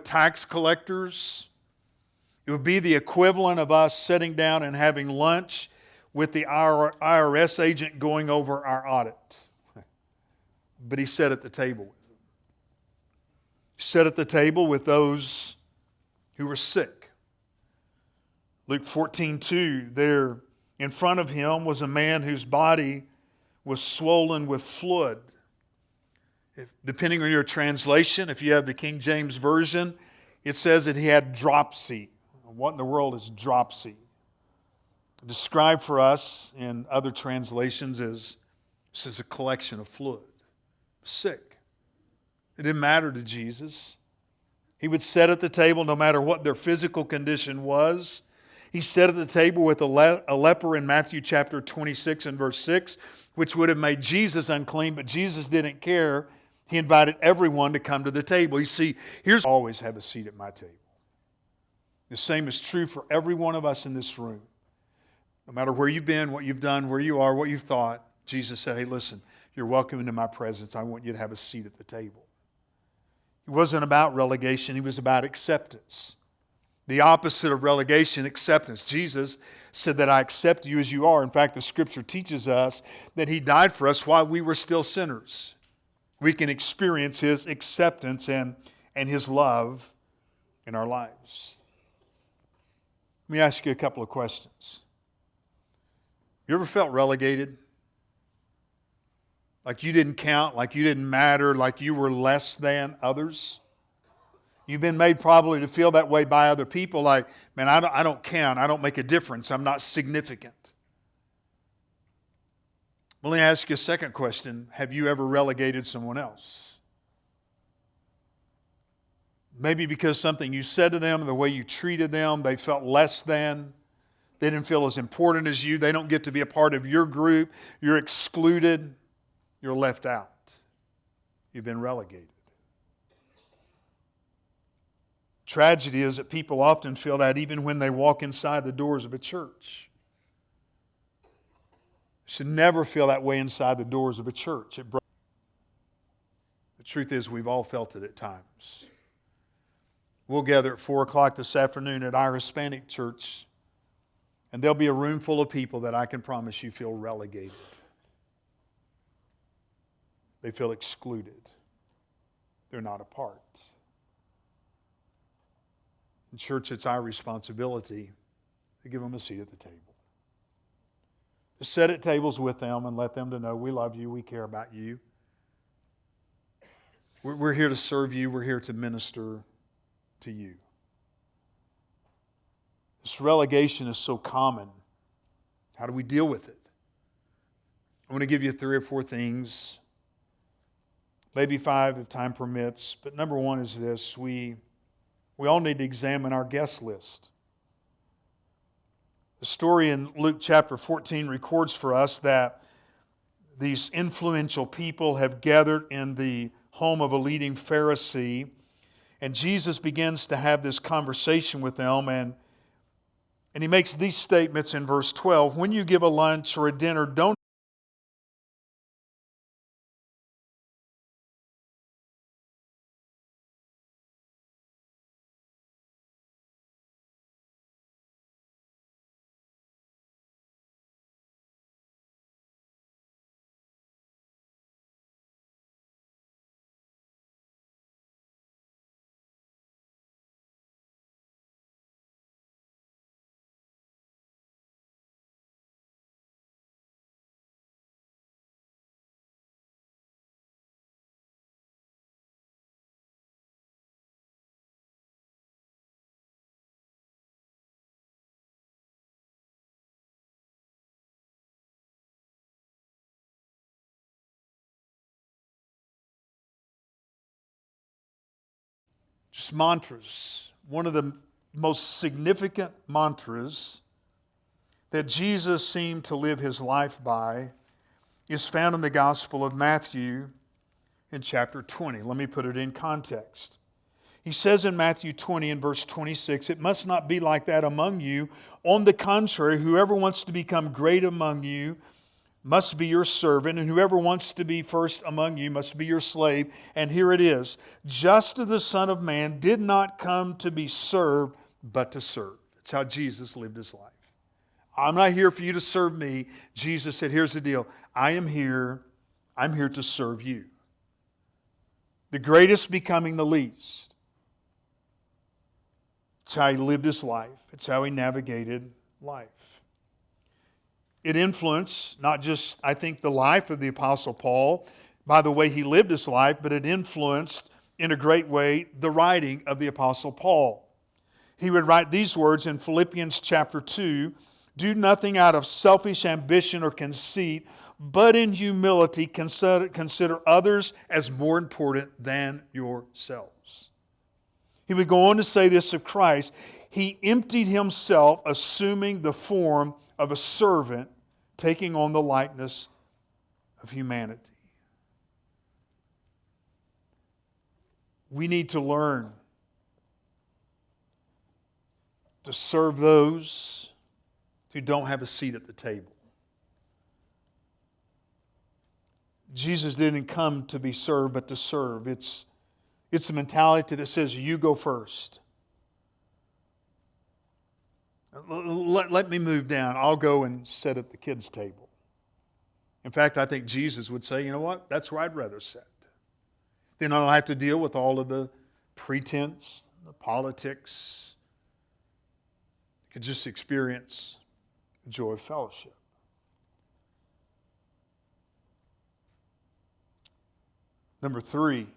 with tax collectors. It would be the equivalent of us sitting down and having lunch with the IRS agent going over our audit. But he sat at the table with them. He sat at the table with those who were sick. Luke 14:2, there in front of him was a man whose body was swollen with fluid. Depending on your translation, if you have the King James Version, it says that he had dropsy. What in the world is dropsy? Described for us in other translations as this is a collection of fluid. Sick. It didn't matter to Jesus. He would sit at the table no matter what their physical condition was. He sat at the table with a leper in Matthew chapter 26 and verse 6, which would have made Jesus unclean, but Jesus didn't care. He invited everyone to come to the table. You see, here's always have a seat at my table. The same is true for every one of us in this room. No matter where you've been, what you've done, where you are, what you've thought, Jesus said, hey, listen, you're welcome into my presence. I want you to have a seat at the table. It wasn't about relegation. He was about acceptance. The opposite of relegation, acceptance. Jesus said that I accept you as you are. In fact, the Scripture teaches us that He died for us while we were still sinners. We can experience His acceptance and His love in our lives. Let me ask you a couple of questions. You ever felt relegated? Like you didn't count, like you didn't matter, like you were less than others? You've been made probably to feel that way by other people, like, man, I don't count, I don't make a difference, I'm not significant. Well, let me ask you a second question. Have you ever relegated someone else? Maybe because something you said to them, the way you treated them, they felt less than. They didn't feel as important as you. They don't get to be a part of your group. You're excluded. You're left out. You've been relegated. Tragedy is that people often feel that even when they walk inside the doors of a church. You should never feel that way inside the doors of a church. The truth is, we've all felt it at times. We'll gather at 4 o'clock this afternoon at our Hispanic church, and there'll be a room full of people that I can promise you feel relegated. They feel excluded. They're not a part. In church, it's our responsibility to give them a seat at the table. To sit at tables with them and let them to know we love you, we care about you. We're here to serve you. We're here to minister to you. This relegation is so common. How do we deal with it? I want to give you 3 or 4 things, maybe 5 if time permits. But number 1 is this. We all need to examine our guest list. The story in Luke chapter 14 records for us that these influential people have gathered in the home of a leading Pharisee, and Jesus begins to have this conversation with them, and He makes these statements in verse 12. When you give a lunch or a dinner, don't just mantras. One of the most significant mantras that Jesus seemed to live His life by is found in the Gospel of Matthew in chapter 20. Let me put it in context. He says in Matthew 20 and verse 26, it must not be like that among you. On the contrary, whoever wants to become great among you must be your servant, and whoever wants to be first among you must be your slave. And here it is, just as the Son of Man did not come to be served, but to serve. That's how Jesus lived his life. I'm not here for you to serve me. Jesus said, here's the deal. I'm here to serve you. The greatest becoming the least. It's how he lived his life. It's how he navigated life. It influenced not just, I think, the life of the Apostle Paul by the way he lived his life, but it influenced in a great way the writing of the Apostle Paul. He would write these words in Philippians chapter 2, do nothing out of selfish ambition or conceit, but in humility consider others as more important than yourselves. He would go on to say this of Christ. He emptied himself, assuming the form of a servant, taking on the likeness of humanity. We need to learn to serve those who don't have a seat at the table. Jesus didn't come to be served, but to serve. It's a mentality that says, you go first. Let me move down. I'll go and sit at the kids' table. In fact, I think Jesus would say, you know what? That's where I'd rather sit. Then I don't have to deal with all of the pretense, the politics. You could just experience the joy of fellowship. Number 3,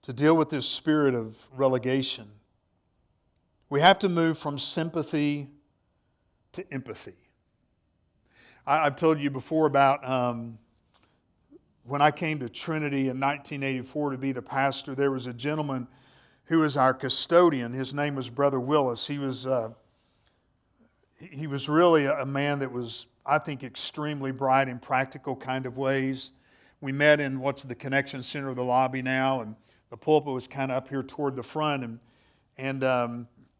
to deal with this spirit of relegation, we have to move from sympathy to empathy. I've told you before about when I came to Trinity in 1984 to be the pastor, there was a gentleman who was our custodian. His name was Brother Willis. He was really a man that was, I think, extremely bright in practical kind of ways. We met in what's the connection center of the lobby now, and the pulpit was kind of up here toward the front, and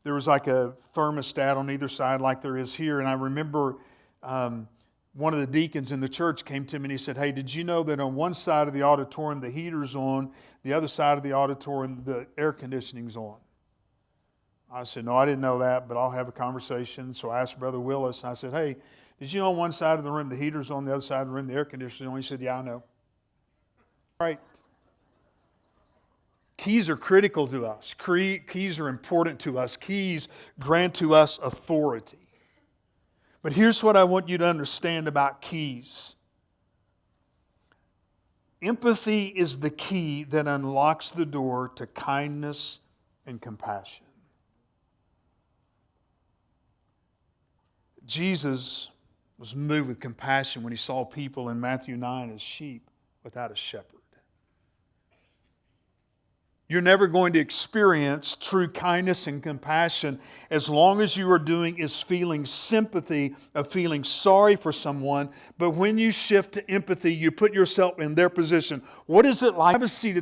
there was like a thermostat on either side like there is here. And I remember one of the deacons in the church came to me and he said, hey, did you know that on one side of the auditorium the heater's on, the other side of the auditorium the air conditioning's on? I said, no, I didn't know that, but I'll have a conversation. So I asked Brother Willis, and I said, hey, did you know on one side of the room the heater's on, the other side of the room the air conditioning's on? He said, yeah, I know. Right. Keys are critical to us. Keys are important to us. Keys grant to us authority. But here's what I want you to understand about keys. Empathy is the key that unlocks the door to kindness and compassion. Jesus was moved with compassion when he saw people in Matthew 9 as sheep without a shepherd. You're never going to experience true kindness and compassion as long as you are doing is feeling sympathy, of feeling sorry for someone. But when you shift to empathy, you put yourself in their position. What is it like? Have a seat at